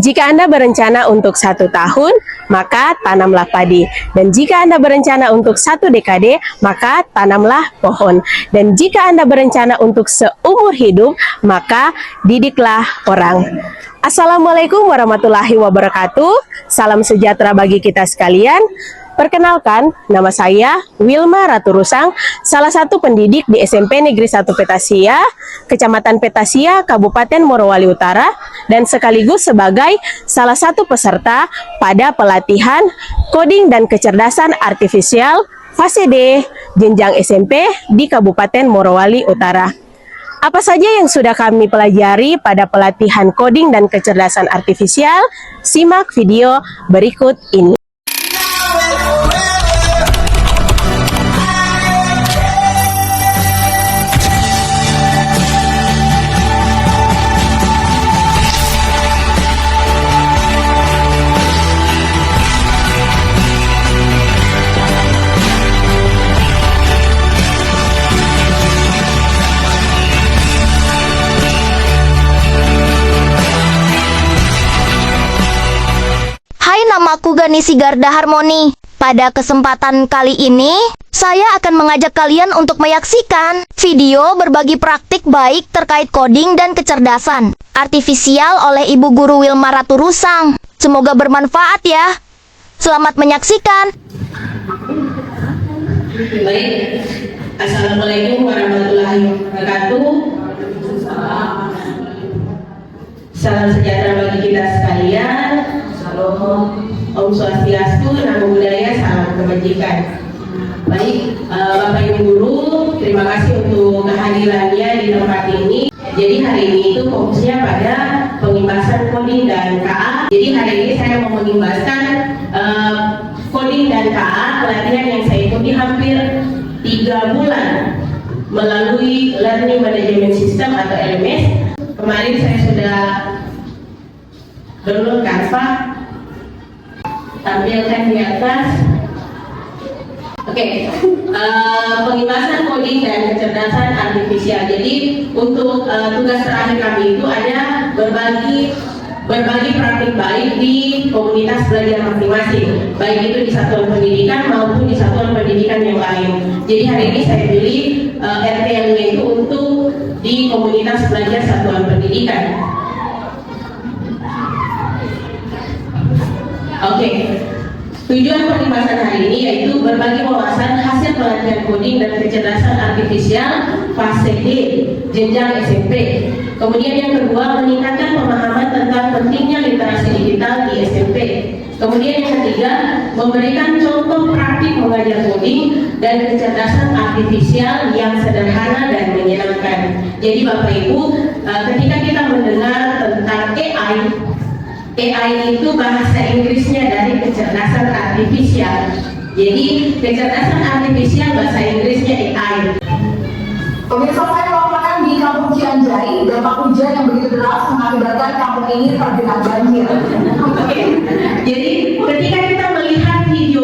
Jika Anda berencana untuk 1 tahun, maka tanamlah padi. Dan jika Anda berencana untuk 1 dekade, maka tanamlah pohon. Dan jika Anda berencana untuk seumur hidup, maka didiklah orang. Assalamualaikum warahmatullahi wabarakatuh. Salam sejahtera bagi kita sekalian. Perkenalkan, nama saya Wilma Ratu Rusang, salah satu pendidik di SMP Negeri 1 Petasia, Kecamatan Petasia, Kabupaten Morowali Utara, dan sekaligus sebagai salah satu peserta pada pelatihan Coding dan Kecerdasan Artifisial Fase D jenjang SMP di Kabupaten Morowali Utara. Apa saja yang sudah kami pelajari pada pelatihan Coding dan Kecerdasan Artifisial? Simak video berikut ini. Namaku Ganisi Garda Harmoni. Pada kesempatan kali ini, saya akan mengajak kalian untuk menyaksikan video berbagi praktik baik terkait coding dan kecerdasan artifisial oleh Ibu Guru Wilma Ratu Rusang. Semoga bermanfaat ya. Selamat menyaksikan. Baik, Assalamualaikum warahmatullahi wabarakatuh. Salam sejahtera bagi kita sekalian. Om Swastiastu, Namo Buddhaya, salam kebajikan. Baik, Bapak Ibu Guru, terima kasih untuk kehadirannya di tempat ini. Jadi hari ini itu fokusnya pada pengibasan coding dan KA. Jadi hari ini saya mau mengimbaskan coding dan KA, pelatihan yang saya ikuti hampir 3 bulan melalui Learning Management System atau LMS. Kemarin saya sudah download Canva, tampilkan di atas. Pengibasan coding dan kecerdasan artifisial. Jadi untuk tugas terakhir kami itu ada berbagi praktik baik di komunitas belajar masing-masing, baik itu di satuan pendidikan maupun di satuan pendidikan yang lain. Jadi hari ini saya pilih RTL-nya itu untuk di komunitas belajar satuan pendidikan. Tujuan pengibasan hari ini yaitu berbagi wawasan hasil pelatihan coding dan kecerdasan artifisial fase D jenjang SMP. Kemudian yang kedua, meningkatkan pemahaman tentang pentingnya literasi digital di SMP. Kemudian yang ketiga, memberikan contoh praktik mengajar coding dan kecerdasan artifisial yang sederhana dan menyenangkan. Jadi Bapak Ibu, ketika kita mendengar tentang AI itu bahasa Inggrisnya dari kecerdasan artifisial. Jadi kecerdasan artifisial bahasa Inggrisnya AI. Pemirsa, saya melaporkan di Kampung Cianjai, dampak hujan yang begitu deras mengakibatkan kampung ini tergenang banjir. Jadi ketika kita melihat video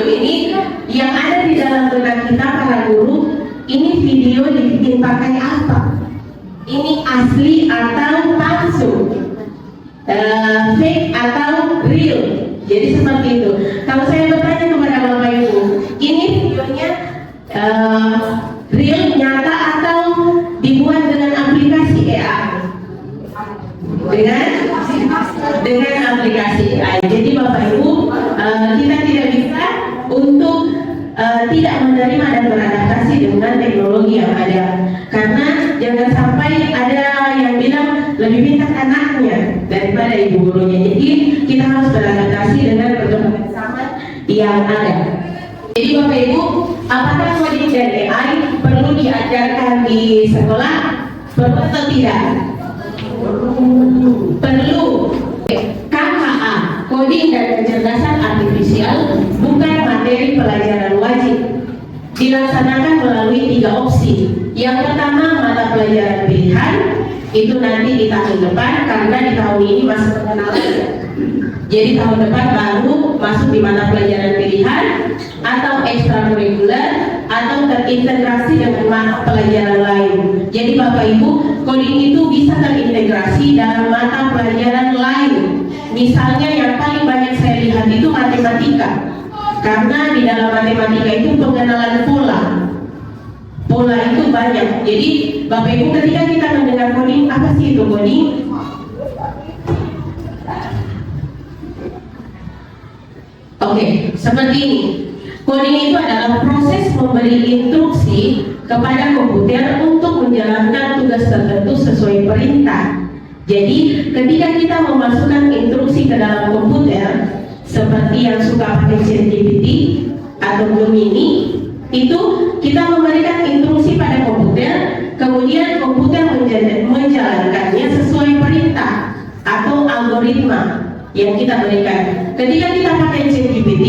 ini, yang ada di dalam benak kita para guru, ini video dibikin pakai apa? Ini asli atau palsu, fake atau real. Jadi seperti itu. Kalau saya bertanya kepada Bapak Ibu, ini videonya real, nyata atau dibuat dengan aplikasi AI? Dengan aplikasi AI. Jadi Bapak Ibu, kita tidak bisa untuk tidak menerima dan beradaptasi dengan teknologi yang ada. Karena jangan sampai ada yang bilang lebih pintar anaknya daripada ibu gurunya. Jadi kita harus beradaptasi dengan perkembangan zaman yang ada. Jadi Bapak Ibu, apakah coding dan AI perlu diajarkan di sekolah? Perlu atau tidak? Perlu. KKA, Coding dan Kecerdasan Artifisial, bukan materi pelajaran wajib. Dilaksanakan melalui 3 opsi. Yang pertama, mata pelajaran pilihan, itu nanti di tahun depan, karena di tahun ini masih perkenalan. Jadi tahun depan baru masuk di mata pelajaran pilihan atau ekstrakurikuler atau terintegrasi dengan mata pelajaran lain. Jadi Bapak Ibu, coding itu bisa terintegrasi dalam mata pelajaran lain. Misalnya yang paling banyak saya lihat itu matematika, karena di dalam matematika itu pengenalan pola. Pola itu banyak. Jadi Bapak Ibu, ketika kita mendengar coding, apa sih itu coding? Oke, seperti ini. Coding itu adalah proses memberi instruksi kepada komputer untuk menjalankan tugas tertentu sesuai perintah. Jadi, ketika kita memasukkan instruksi ke dalam komputer, seperti yang suka pakai ChatGPT atau Gemini, itu kita memberikan instruksi pada komputer, kemudian komputer menjalankannya sesuai perintah atau algoritma yang kita berikan. Ketika kita pakai ChatGPT,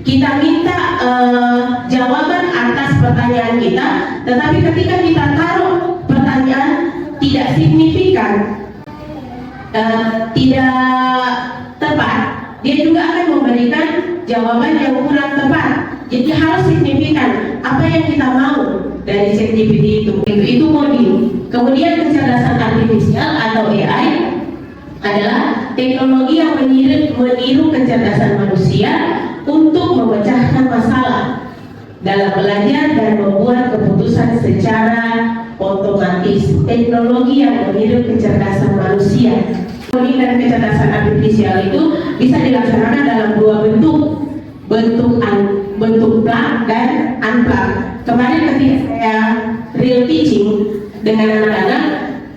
kita minta jawaban atas pertanyaan kita, tetapi ketika kita taruh pertanyaan tidak signifikan, tidak tepat, dia juga akan memberikan jawaban yang kurang tepat. Jadi harus signifikan apa yang kita mau dari ChatGPT itu coding. Kemudian kecerdasan artifisial atau AI adalah teknologi yang meniru kecerdasan manusia untuk memecahkan masalah dalam belajar dan membuat keputusan secara otomatis. Teknologi yang meniru kecerdasan manusia. Coding dan kecerdasan artifisial itu bisa dilaksanakan dalam dua bentuk, bentuk plug dan unplug. Kemarin ketika saya real teaching dengan anak-anak,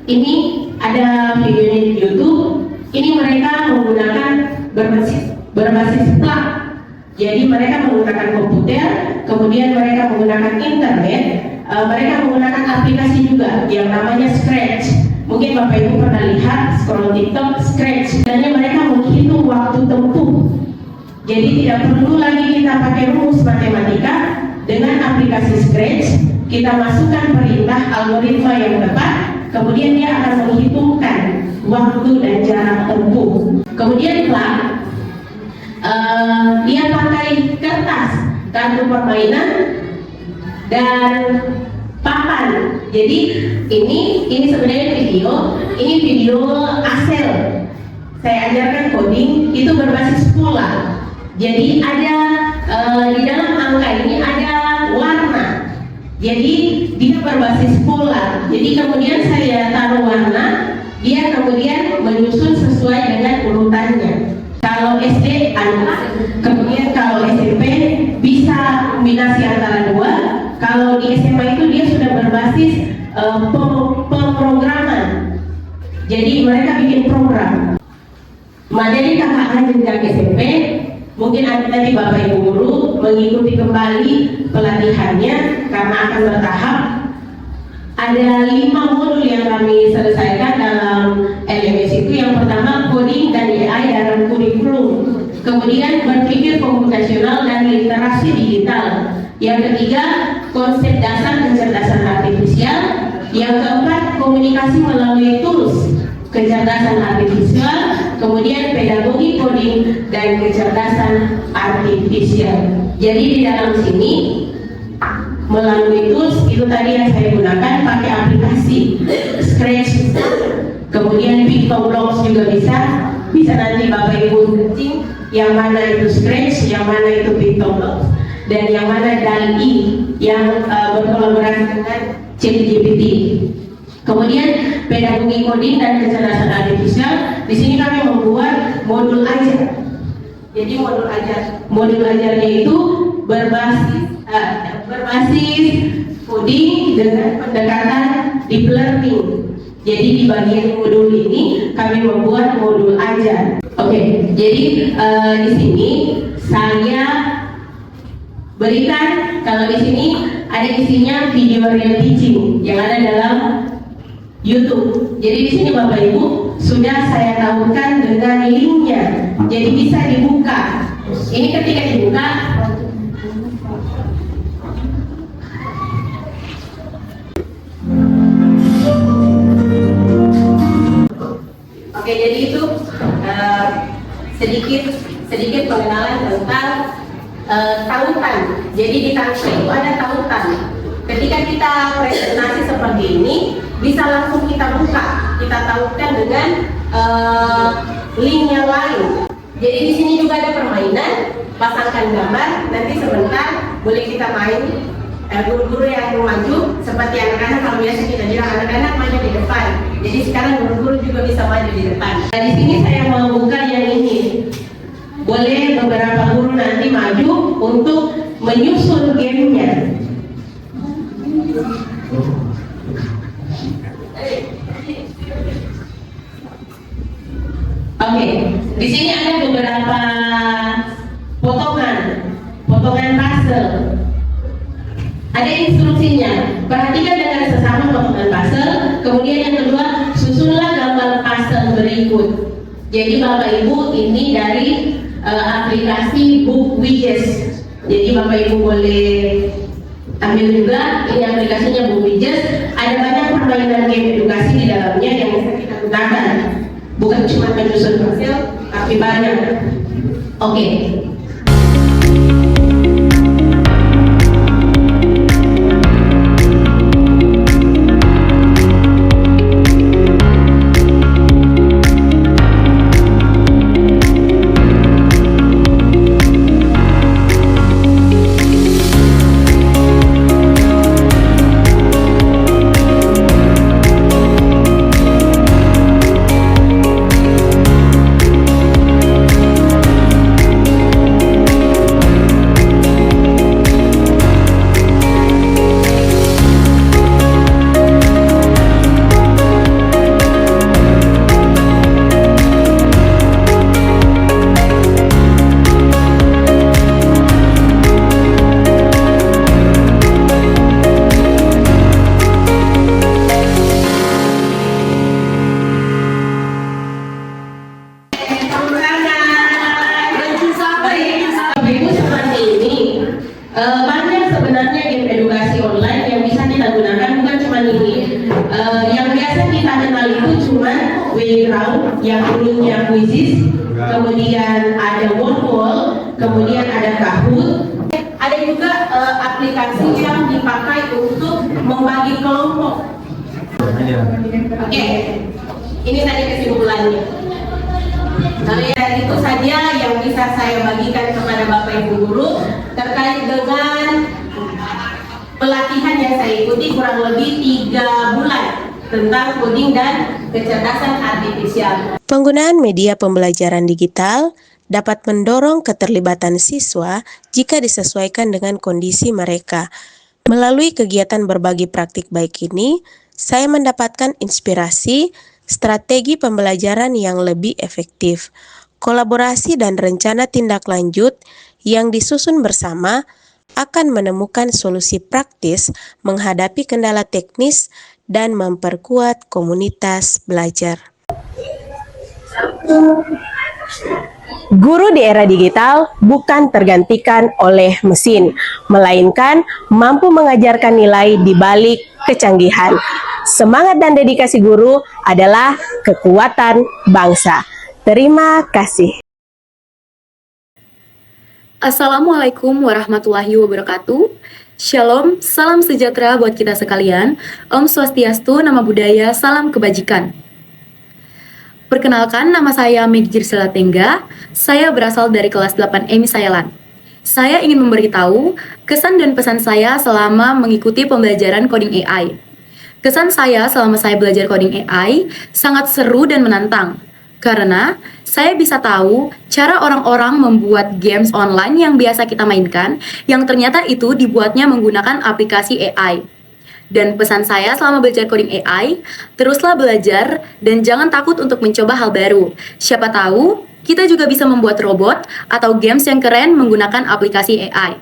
ini ada video di YouTube. Ini mereka menggunakan berbasis plug. Jadi mereka menggunakan komputer, kemudian mereka menggunakan internet, mereka menggunakan aplikasi juga yang namanya Scratch. Mungkin Bapak Ibu pernah lihat scroll TikTok Scratch. Dan mereka menghitung waktu tempuh. Jadi tidak perlu lagi kita pakai rumus matematika. Dengan aplikasi Scratch, kita masukkan perintah algoritma yang tepat, kemudian dia akan menghitungkan waktu dan jarak tempuh. Kemudian plug, dia pakai kertas, kartu permainan, dan papan. Jadi ini sebenarnya video Asel. Saya ajarkan coding itu berbasis pola. Jadi ada di dalam angka ini ada warna. Jadi dia berbasis pola. Jadi kemudian saya taruh warna, dia kemudian menyusun sesuai dengan urutannya. Kalau SD kemudian kalau SMP bisa kombinasi antara dua. Kalau di SMA itu dia sudah berbasis pemrograman. Jadi mereka bikin program. Jadi kakak akan jenjang SMP, mungkin nanti Bapak Ibu guru mengikuti kembali pelatihannya karena akan bertahap. Ada 5 modul yang kami selesaikan dalam LMS itu. Yang pertama coding dan AI dalam kurikulum. Kemudian berpikir komputasional dan literasi digital. Yang ketiga, konsep dasar kecerdasan artifisial. Yang keempat, komunikasi melalui tools kecerdasan artifisial. Kemudian pedagogi coding dan kecerdasan artifisial. Jadi di dalam sini melalui tools itu tadi yang saya gunakan pakai aplikasi Scratch. Kemudian Pictoblocks juga bisa nanti Bapak Ibu searching yang mana itu Scratch, yang mana itu Pictoblocks, dan yang mana DALL-E yang berkolaborasi dengan ChatGPT. Kemudian pedagogi coding dan kecerdasan artifisial. Di sini kami membuat modul ajar. Jadi modul ajarnya itu berbasis coding dengan pendekatan deep learning. Jadi di bagian modul ini kami membuat modul ajar. Oke, jadi di sini saya berikan, kalau di sini ada isinya video real teaching yang ada dalam YouTube. Jadi di sini Bapak Ibu sudah saya tautkan dengan linknya, jadi bisa dibuka. Ini ketika dibuka, oke, jadi itu sedikit sedikit pengenalan tentang tautan. Jadi di tangga itu ada tautan. Ketika kita presentasi seperti ini, bisa langsung kita buka, kita tautkan dengan link yang lain. Jadi di sini juga ada permainan, pasangkan gambar. Nanti sebentar boleh kita main. Guru-guru yang maju, seperti anak-anak, kalau biasa kita bilang anak-anak maju di depan. Jadi sekarang guru-guru juga bisa maju di depan. Nah, di sini saya mau buka yang ini. Boleh beberapa guru nanti maju untuk menyusun gamenya. Oke, di sini ada beberapa potongan puzzle. Ada instruksinya. Perhatikan dengan sesama potongan puzzle. Kemudian yang kedua, susunlah gambar puzzle berikut. Jadi Bapak Ibu ini dari aplikasi Book Widgets. Jadi Bapak Ibu boleh ambil juga. Ini aplikasinya Book Widgets. Ada banyak permainan game edukasi di dalamnya yang bisa kita gunakan. Bukan cuma menyusun puzzle, tapi banyak. Oke. Banyak sebenarnya game edukasi online yang bisa kita gunakan, bukan cuma ini. Yang biasa kita kenal itu cuma Playground, yang dulunya Quizzes, kemudian ada Wordwall, kemudian ada Kahoot. Ada juga aplikasi yang dipakai untuk membagi kelompok. Oke, ini tadi kesimpulannya. Dan itu saja yang bisa saya bagikan kepada Bapak Ibu guru terkait dengan pelatihan yang saya ikuti kurang lebih 3 bulan tentang coding dan kecerdasan artifisial. Penggunaan media pembelajaran digital dapat mendorong keterlibatan siswa jika disesuaikan dengan kondisi mereka. Melalui kegiatan berbagi praktik baik ini, saya mendapatkan inspirasi strategi pembelajaran yang lebih efektif, kolaborasi dan rencana tindak lanjut yang disusun bersama akan menemukan solusi praktis menghadapi kendala teknis dan memperkuat komunitas belajar. Guru di era digital bukan tergantikan oleh mesin, melainkan mampu mengajarkan nilai di balik kecanggihan. Semangat dan dedikasi guru adalah kekuatan bangsa. Terima kasih. Assalamualaikum warahmatullahi wabarakatuh. Shalom, salam sejahtera buat kita sekalian. Om Swastiastu, nama budaya, salam kebajikan. Perkenalkan, nama saya Meggy Gisela Tengga. Saya berasal dari kelas 8 EMI Sayalan. Saya ingin memberitahu kesan dan pesan saya selama mengikuti pembelajaran coding AI. Kesan saya selama saya belajar coding AI sangat seru dan menantang. Karena saya bisa tahu cara orang-orang membuat games online yang biasa kita mainkan, yang ternyata itu dibuatnya menggunakan aplikasi AI. Dan pesan saya selama belajar coding AI, teruslah belajar dan jangan takut untuk mencoba hal baru. Siapa tahu, kita juga bisa membuat robot atau games yang keren menggunakan aplikasi AI.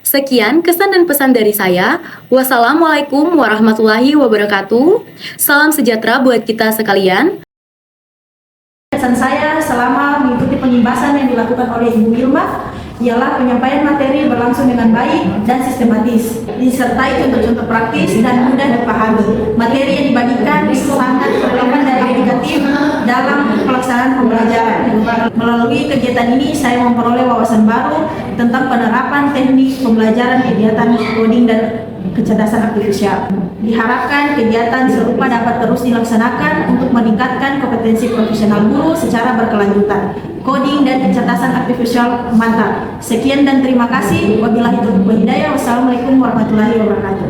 Sekian kesan dan pesan dari saya. Wassalamualaikum warahmatullahi wabarakatuh. Salam sejahtera buat kita sekalian. Pesan saya selama mengikuti penyimbasan yang dilakukan oleh Ibu Ilma ialah penyampaian materi berlangsung dengan baik dan sistematis, disertai contoh-contoh praktis dan mudah dipahami. Materi yang dibagikan sangat berkembang dari edukatif dalam pelaksanaan pembelajaran. Melalui kegiatan ini, saya memperoleh wawasan baru tentang penerapan teknik pembelajaran kegiatan coding dan kecerdasan artifisial. Diharapkan kegiatan serupa dapat terus dilaksanakan untuk meningkatkan kompetensi profesional guru secara berkelanjutan. Coding dan kecerdasan artifisial mantap. Sekian dan terima kasih. Wabillahi taufiq wal hidayah. Wassalamualaikum warahmatullahi wabarakatuh.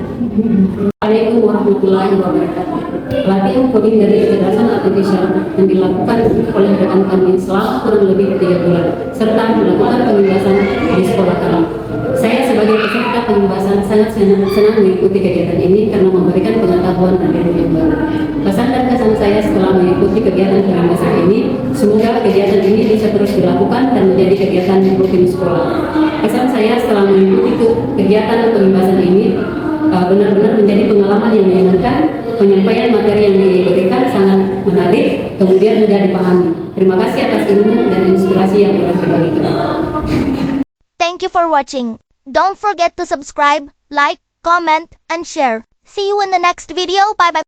Assalamualaikum warahmatullahi wabarakatuh. Pelatihan coding dari kecerdasan artifisial yang dilakukan oleh rekan kami selama kurang lebih 3 bulan, serta melakukan pembahasan di sekolah kami. Saya sebagai peserta pembahasan sangat senang mengikuti kegiatan ini karena memberikan pengetahuan dan ilmu yang baru. Pesan dan kesan saya setelah mengikuti kegiatan pembahasan ini, semoga kegiatan ini bisa terus dilakukan dan menjadi kegiatan rutin sekolah. Pesan saya setelah mengikuti kegiatan pembahasan ini, benar-benar menjadi pengalaman yang menyenangkan, penyampaian materi yang diberikan sangat menarik, kemudian mudah dipahami. Terima kasih atas ilmu dan inspirasi yang telah dibagikan. Thank you for watching. Don't forget to subscribe, like, comment, and share. See you in the next video. Bye bye.